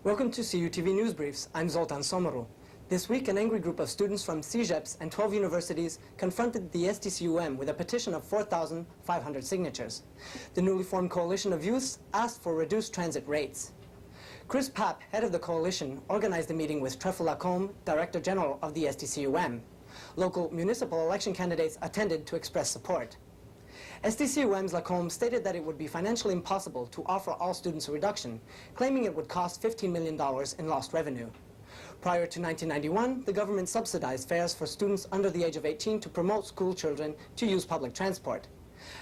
Welcome to CUTV News Briefs. I'm Zoltan. This week, an angry group of students from CEGEPs and 12 universities confronted the STCUM with a petition of 4,500 signatures. The newly formed coalition of youths asked for reduced transit rates. Chris Papp, head of the coalition, organized a meeting with Treffel Lacombe, Director General of the STCUM. Local municipal election candidates attended to express support. STCUM's Lacombe stated that it would be financially impossible to offer all students a reduction, claiming it would cost $15 million in lost revenue. Prior to 1991, the government subsidized fares for students under the age of 18 to promote school children to use public transport.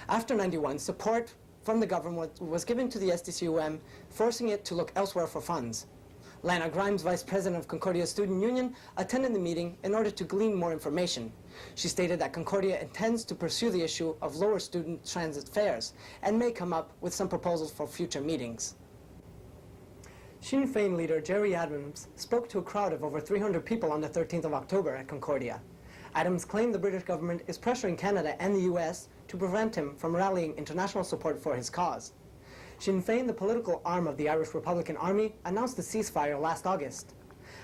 After 91, support from the government was given to the STCUM, forcing it to look elsewhere for funds. Lana Grimes, Vice President of Concordia Student Union, attended the meeting in order to glean more information. She stated that Concordia intends to pursue the issue of lower student transit fares and may come up with some proposals for future meetings. Sinn Féin leader Jerry Adams spoke to a crowd of over 300 people on the 13th of October at Concordia. Adams claimed the British government is pressuring Canada and the US to prevent him from rallying international support for his cause. Sinn Féin, the political arm of the Irish Republican Army, announced a ceasefire last August.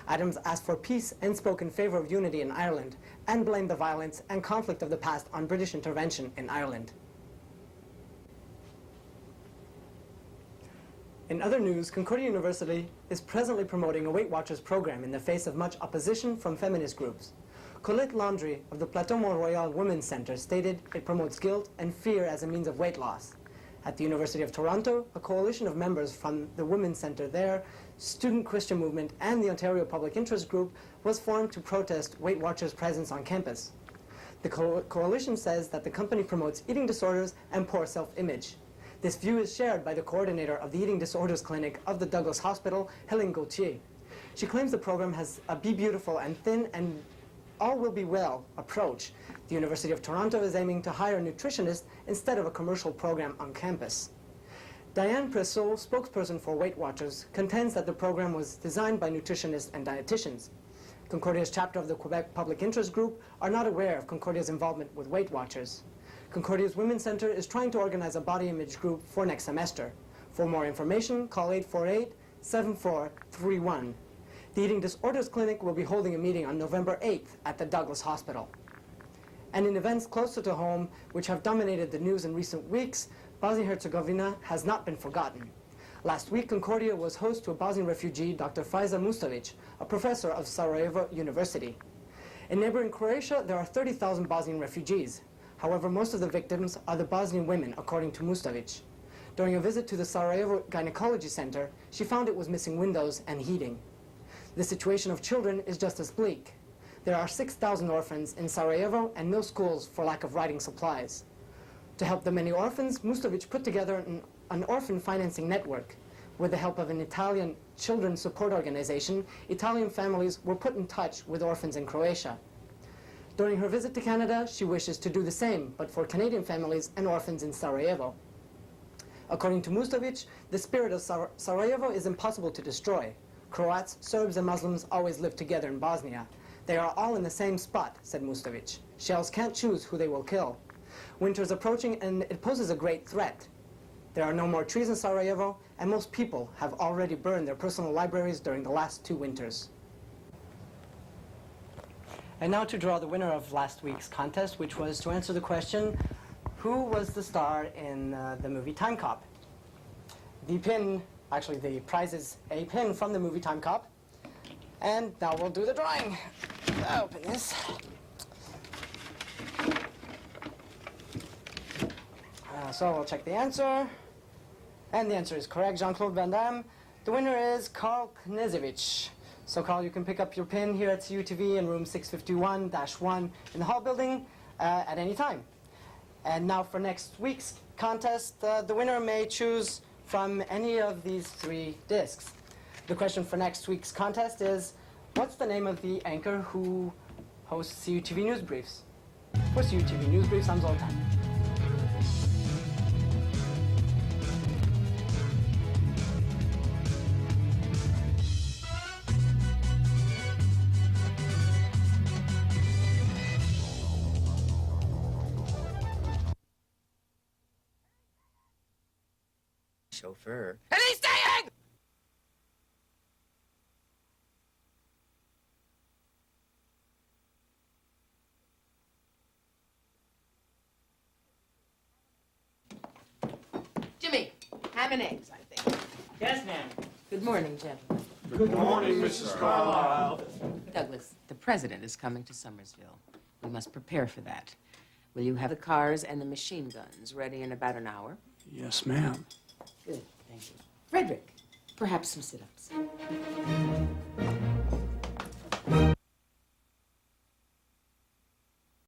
Adams asked for peace and spoke in favor of unity in Ireland and blamed the violence and conflict of the past on British intervention in Ireland. In other news, Concordia University is presently promoting a Weight Watchers program in the face of much opposition from feminist groups. Colette Landry of the Plateau Mont-Royal Women's Centre stated it promotes guilt and fear as a means of weight loss. At the University of Toronto, a coalition of members from the Women's Centre there, Student Christian Movement, and the Ontario Public Interest Group was formed to protest Weight Watchers' presence on campus. The coalition says that the company promotes eating disorders and poor self-image. This view is shared by the coordinator of the Eating Disorders Clinic of the Douglas Hospital, Helen Gauthier. She claims the program has a be beautiful and thin and all will be well approach. The University of Toronto is aiming to hire nutritionists instead of a commercial program on campus. Diane Pressot, spokesperson for Weight Watchers, contends that the program was designed by nutritionists and dietitians. Concordia's chapter of the Quebec Public Interest Group are not aware of Concordia's involvement with Weight Watchers. Concordia's Women's Centre is trying to organize a body image group for next semester. For more information, call 848-7431. The Eating Disorders Clinic will be holding a meeting on November 8th at the Douglas Hospital. And in events closer to home, which have dominated the news in recent weeks, Bosnia-Herzegovina has not been forgotten. Last week, Concordia was host to a Bosnian refugee, Dr. Faiza Mustovic, a professor of Sarajevo University. In neighboring Croatia, there are 30,000 Bosnian refugees. However, most of the victims are the Bosnian women, according to Mustovic. During a visit to the Sarajevo Gynecology Center, she found it was missing windows and heating. The situation of children is just as bleak. There are 6,000 orphans in Sarajevo and no schools for lack of writing supplies. To help the many orphans, Mustovic put together an orphan financing network. With the help of an Italian children's support organization, Italian families were put in touch with orphans in Croatia. During her visit to Canada, she wishes to do the same, but for Canadian families and orphans in Sarajevo. According to Mustovic, the spirit of Sarajevo is impossible to destroy. Croats, Serbs, and Muslims always live together in Bosnia. They are all in the same spot, said Mustovic. Shells can't choose who they will kill. Winter is approaching and it poses a great threat. There are no more trees in Sarajevo, and most people have already burned their personal libraries during the last 2 winters. And now to draw the winner of last week's contest, which was to answer the question, who was the star in the movie Time Cop? The prize is a pin from the movie Time Cop. And now we'll do the drawing. Open this. So we'll check the answer. And the answer is correct, Jean-Claude Van Damme. The winner is Carl Knezevich. So Carl, you can pick up your pin here at CUTV in room 651-1 in the hall building at any time. And now for next week's contest, the winner may choose from any of these 3 discs. The question for next week's contest is, what's the name of the anchor who hosts CUTV News Briefs? For CUTV News Briefs, I'm Zoltan. Chauffeur. And he's staying! Ham and eggs, I think. Yes, ma'am. Good morning, gentlemen. Good morning, Mrs. Carlisle. Douglas, the president is coming to Summersville. We must prepare for that. Will you have the cars and the machine guns ready in about an hour? Yes, ma'am. Good, thank you. Frederick, perhaps some sit-ups.